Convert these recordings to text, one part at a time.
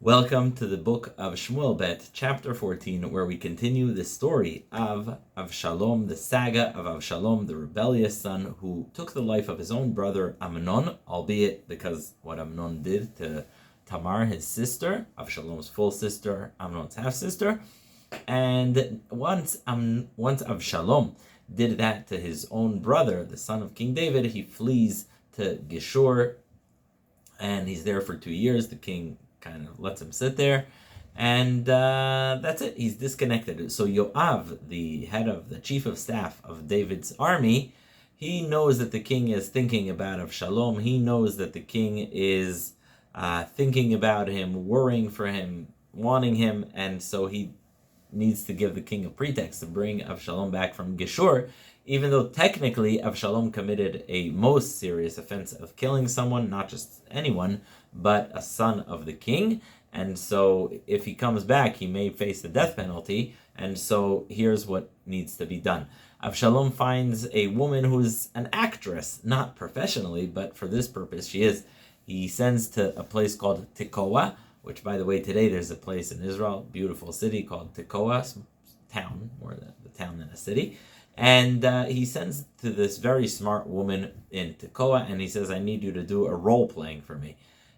Welcome to the book of Shmuel Bet, chapter 14, where we continue the story of Avshalom, the saga of Avshalom, the rebellious son who took the life of his own brother Amnon, albeit because what Amnon did to Tamar, his sister, Avshalom's full sister, Amnon's half-sister. And once Avshalom did that to his own brother, the son of King David, he flees to Geshur, and he's there for 2 years. The king kind of lets him sit there, and that's it. He's disconnected. So Yoav, the head of the chief of staff of David's army, he knows that the king is thinking about Avshalom. He knows that the king is thinking about him, worrying for him, wanting him, and so he needs to give the king a pretext to bring Avshalom back from Geshur, even though technically Avshalom committed a most serious offense of killing someone, not just anyone, but a son of the king. And so if he comes back, he may face the death penalty. And so here's what needs to be done. Avshalom finds a woman who's an actress, not professionally, but for this purpose she is. He sends to a place called Tekoa, which, by the way, today there's a place in Israel, beautiful city called Tekoa, town, more the town than a city. And he sends to this very smart woman in Tekoa, and he says, I need you to do a role playing for me.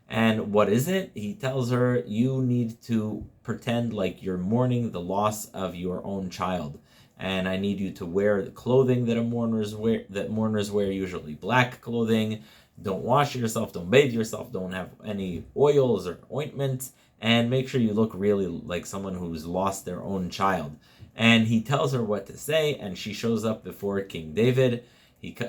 And what is it? He tells her, you need to pretend like you're mourning the loss of your own child. And I need you to wear the clothing that mourners wear, usually black clothing. Don't wash yourself, don't bathe yourself, don't have any oils or ointments, and make sure you look really like someone who's lost their own child. And he tells her what to say, and she shows up before King David.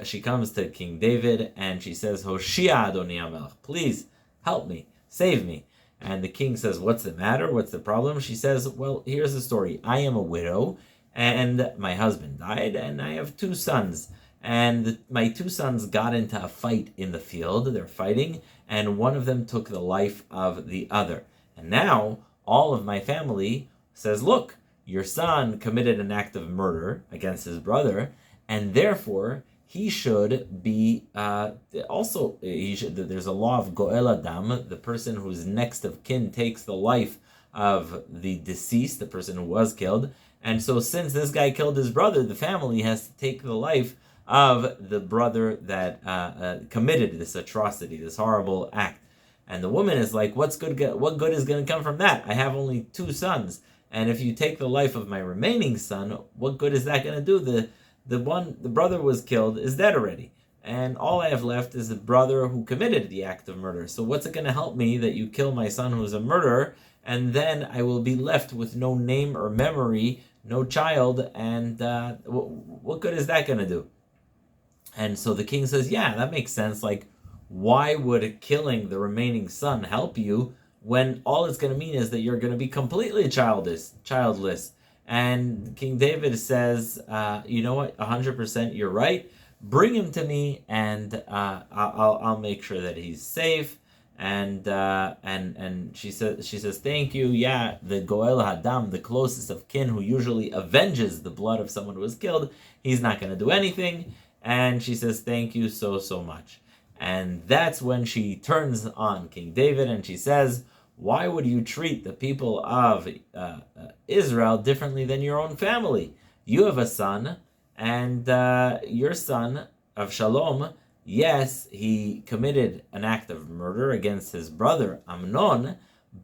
She comes to King David, and she says, Hoshia Adoni HaMelech, please help me, save me. And the king says, what's the matter? What's the problem? She says, well, here's the story. I am a widow, and my husband died, and I have 2 sons. And my 2 sons got into a fight in the field. They're fighting, and one of them took the life of the other. And now all of my family says, look, your son committed an act of murder against his brother, and therefore he should be there's a law of Goel Adam, the person whose next of kin takes the life of the deceased, the person who was killed. And so since this guy killed his brother, the family has to take the life of the brother that committed this atrocity, this horrible act. And the woman is like, what good is going to come from that? I have only 2 sons. And if you take the life of my remaining son, what good is that going to do? The brother was killed, is dead already. And all I have left is the brother who committed the act of murder. So what's it going to help me that you kill my son who's a murderer, and then I will be left with no name or memory, no child, and what good is that going to do? And so the king says, yeah, that makes sense. Like, why would killing the remaining son help you when all it's going to mean is that you're going to be completely childless? And King David says, you know what, 100% you're right. Bring him to me, and I'll make sure that he's safe. And she says, thank you. Yeah, the Goel Hadam, the closest of kin who usually avenges the blood of someone who was killed, he's not going to do anything. And she says, thank you so much. And that's when she turns on King David, and she says, why would you treat the people of Israel differently than your own family? You have a son, and your son, Avshalom, yes, he committed an act of murder against his brother Amnon,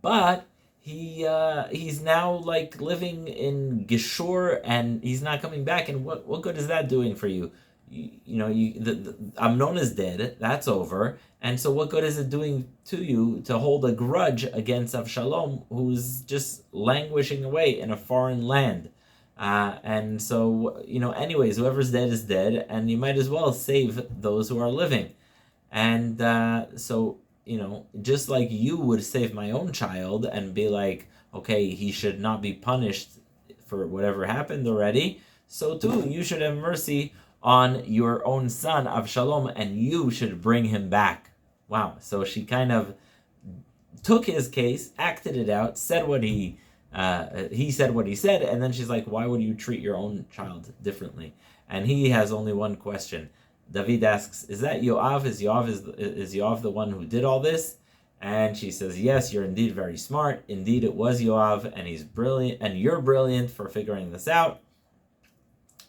but he's now like living in Geshur, and he's not coming back. And what good is that doing for you? Amnon is dead. That's over. And so what good is it doing to you to hold a grudge against Avshalom, who's just languishing away in a foreign land? And so, anyways, whoever's dead is dead, and you might as well save those who are living. And so, just like you would save my own child and be like, okay, he should not be punished for whatever happened already, so too, you should have mercy on your own son, Avshalom, and you should bring him back. Wow. So she kind of took his case, acted it out, said what he said what he said, and then she's like, why would you treat your own child differently? And he has only one question. David asks, is that Yoav? Is Yoav the one who did all this? And she says, yes, you're indeed very smart. Indeed, it was Yoav, and he's brilliant, and you're brilliant for figuring this out.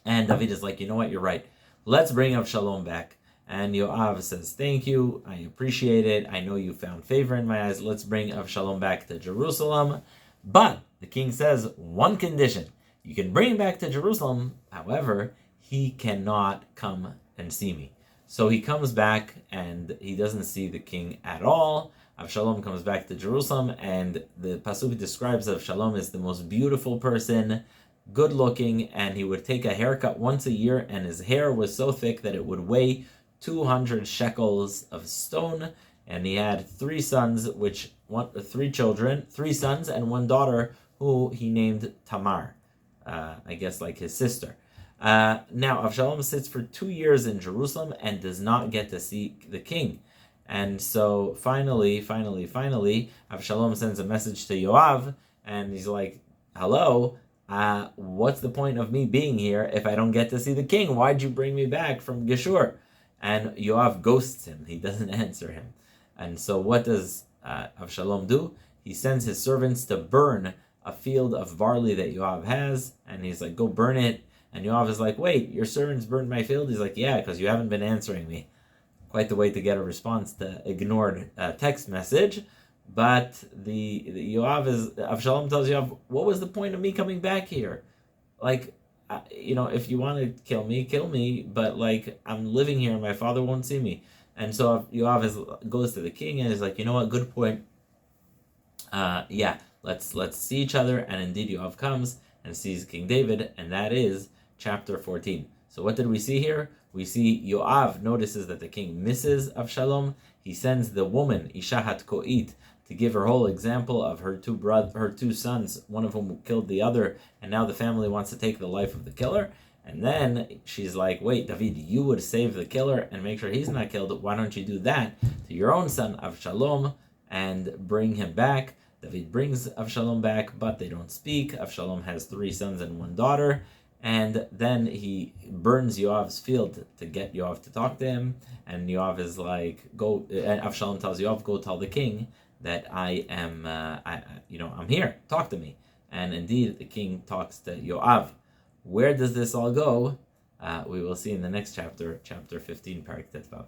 And David is like, you know what, you're right. Let's bring Avshalom back. And Yoav says, thank you, I appreciate it. I know you found favor in my eyes. Let's bring Avshalom back to Jerusalem. But the king says, one condition. You can bring him back to Jerusalem. However, he cannot come and see me. So he comes back and he doesn't see the king at all. Avshalom comes back to Jerusalem, and the Pasuk describes Avshalom as the most beautiful person, good looking, and he would take a haircut once a year, and his hair was so thick that it would weigh 200 shekels of stone. And he had three sons, three sons and one daughter who he named Tamar, I guess like his sister. Now Avshalom sits for 2 years in Jerusalem and does not get to see the king. And so finally, Avshalom sends a message to Yoav, and he's like, hello, what's the point of me being here if I don't get to see the king? Why'd you bring me back from Geshur? And Yoav ghosts him. He doesn't answer him. And so what does Avshalom do? He sends his servants to burn a field of barley that Yoav has, and he's like, go burn it. And Yoav is like, wait, your servants burned my field? He's like, yeah, because you haven't been answering me. Quite the way to get a response to ignored text message. But Avshalom tells Yoav, what was the point of me coming back here? Like, if you want to kill me, but like, I'm living here and my father won't see me. And so Yoav goes to the king and is like, you know what, good point. Let's see each other. And indeed Yoav comes and sees King David, and that is chapter 14. So what did we see here? We see Yoav notices that the king misses Avshalom. He sends the woman, Isha Koit, to give her whole example of her two sons, one of whom killed the other, and now the family wants to take the life of the killer. And then she's like, wait, David, you would save the killer and make sure he's not killed. Why don't you do that to your own son, Avshalom, and bring him back? David brings Avshalom back, but they don't speak. Avshalom has 3 sons and 1 daughter. And then he burns Yoav's field to get Yoav to talk to him. And Yoav is like, go. And Avshalom tells Yoav, go tell the king that I am, I'm here. Talk to me. And indeed, the king talks to Yoav. Where does this all go? We will see in the next chapter, chapter 15, Parak Tetvav.